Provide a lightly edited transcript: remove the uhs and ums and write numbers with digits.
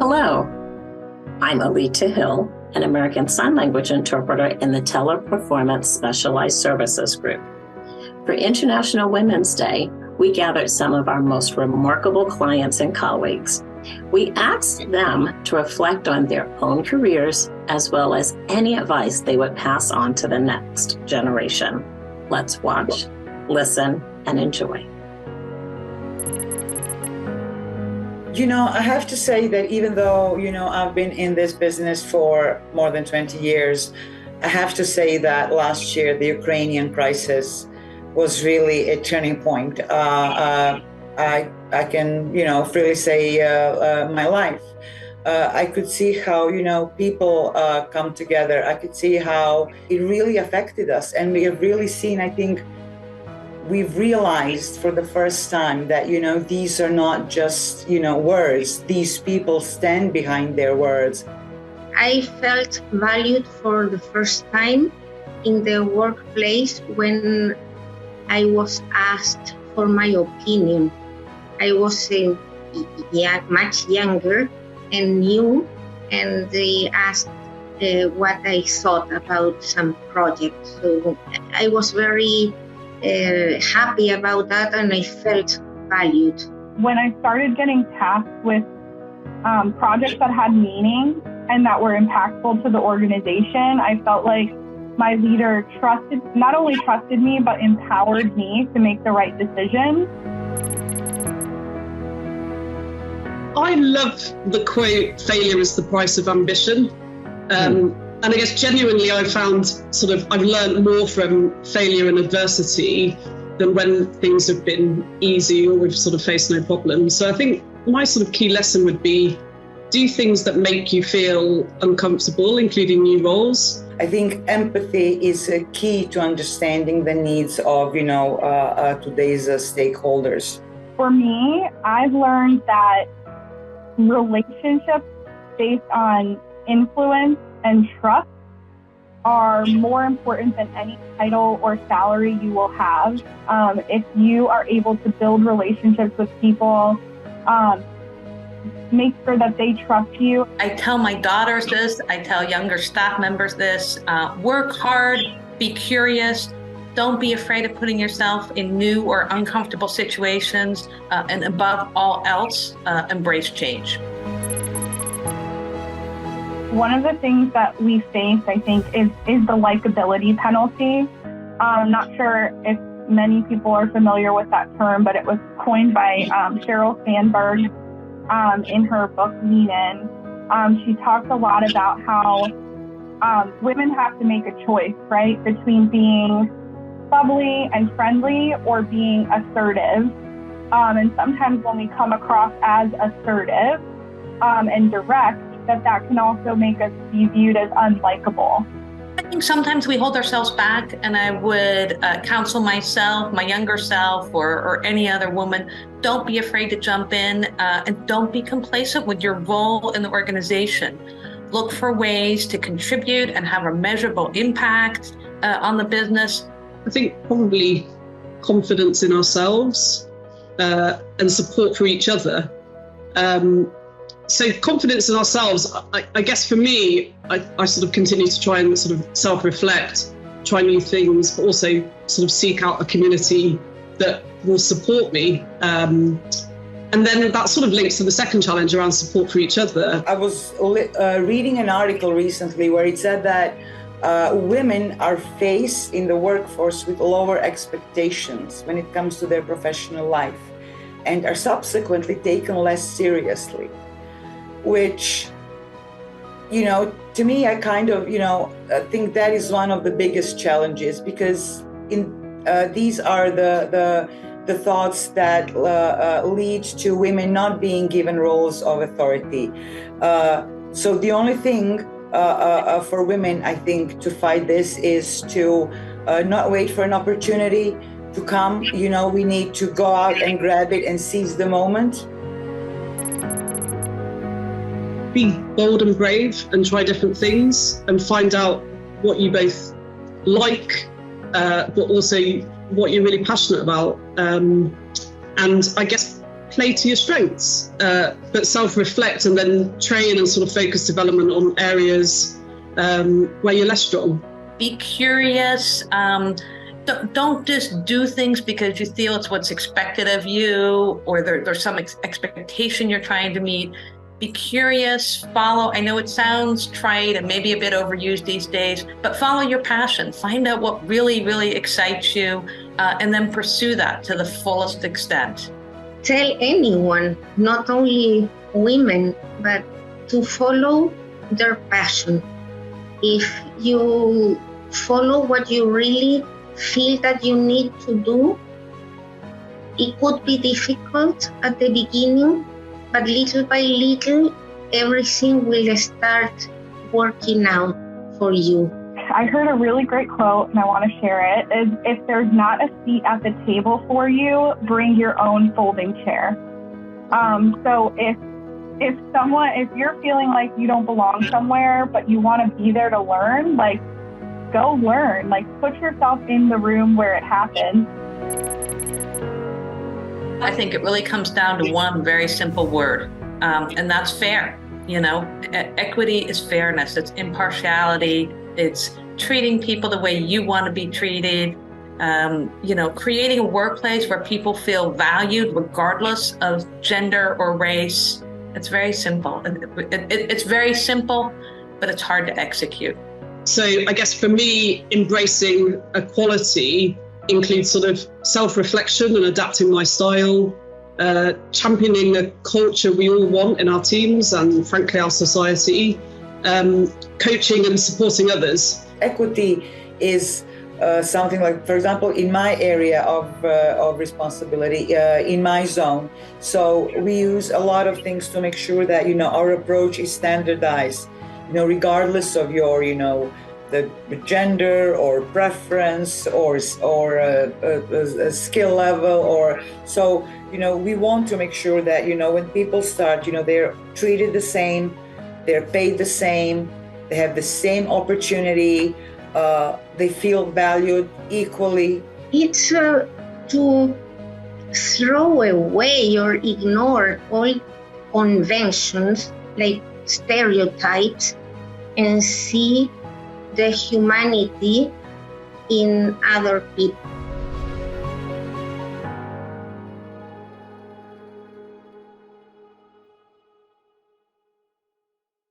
Hello, I'm Alita Hill, an American Sign Language interpreter in the Teleperformance Specialized Services Group. For International Women's Day, we gathered some of our most remarkable clients and colleagues. We asked them to reflect on their own careers as well as any advice they would pass on to the next generation. Let's watch, listen, and enjoy. I have to say that even though, I've been in this business for more than 20 years, I have to say that last year, the Ukrainian crisis was really a turning point. I can, freely say my life. I could see how, people come together. I could see how it really affected us. And we have really seen, I think, we've realized for the first time that, these are not just, words. These people stand behind their words. I felt valued for the first time in the workplace when I was asked for my opinion. I was much younger and new, and they asked what I thought about some projects. So I was very happy about that, and I felt valued. When I started getting tasked with projects that had meaning and that were impactful to the organization, I felt like my leader not only trusted me, but empowered me to make the right decisions. I love the quote, failure is the price of ambition. And I guess genuinely I've learned more from failure and adversity than when things have been easy or we've faced no problems. So I think my key lesson would be, do things that make you feel uncomfortable, including new roles. I think empathy is a key to understanding the needs of, today's stakeholders. For me, I've learned that relationships based on influence and trust are more important than any title or salary you will have. If you are able to build relationships with people, make sure that they trust you. I tell my daughters this, I tell younger staff members this, work hard, be curious, don't be afraid of putting yourself in new or uncomfortable situations, and above all else, embrace change. One of the things that we face, I think, is the likability penalty. I'm not sure if many people are familiar with that term, but it was coined by Sheryl Sandberg in her book, Lean In. She talks a lot about how women have to make a choice, right, between being bubbly and friendly or being assertive. And sometimes when we come across as assertive and direct, that can also make us be viewed as unlikable. I think sometimes we hold ourselves back, and I would counsel myself, my younger self, or any other woman, don't be afraid to jump in, and don't be complacent with your role in the organization. Look for ways to contribute and have a measurable impact on the business. I think probably confidence in ourselves and support for each other. So confidence in ourselves, I guess for me, I continue to try and self-reflect, try new things, but also seek out a community that will support me. And then that links to the second challenge around support for each other. I was reading an article recently where it said that women are faced in the workforce with lower expectations when it comes to their professional life and are subsequently taken less seriously. Which, to me, I think that is one of the biggest challenges, because these are the thoughts that lead to women not being given roles of authority. So the only thing for women, I think, to fight this is to not wait for an opportunity to come. We need to go out and grab it and seize the moment. Be bold and brave and try different things and find out what you both like, but also what you're really passionate about. And I guess play to your strengths, but self-reflect and then train and sort of focus development on areas where you're less strong. Be curious. Don't just do things because you feel it's what's expected of you, or there's some expectation you're trying to meet. Be curious, follow. I know it sounds trite and maybe a bit overused these days, but follow your passion. Find out what really, really excites you, and then pursue that to the fullest extent. Tell anyone, not only women, but to follow their passion. If you follow what you really feel that you need to do, it could be difficult at the beginning, but little by little, everything will start working out for you. I heard a really great quote, and I want to share it, is if there's not a seat at the table for you, bring your own folding chair. So if you're feeling like you don't belong somewhere, but you want to be there to learn, like, go learn, like, put yourself in the room where it happens. I think it really comes down to one very simple word, and that's fair. You know, equity is fairness. It's impartiality. It's treating people the way you want to be treated. You know, creating a workplace where people feel valued regardless of gender or race. It's very simple. It's very simple, but it's hard to execute. So I guess for me, embracing equality includes sort of self-reflection and adapting my style, championing the culture we all want in our teams and frankly our society, coaching and supporting others. Equity is something like, for example, in my area of responsibility, in my zone. So we use a lot of things to make sure that, our approach is standardized, regardless of your, the gender or preference or a skill level, or so, we want to make sure that, when people start, they're treated the same, they're paid the same, they have the same opportunity, they feel valued equally. It's to throw away or ignore all conventions like stereotypes and see the humanity in other people.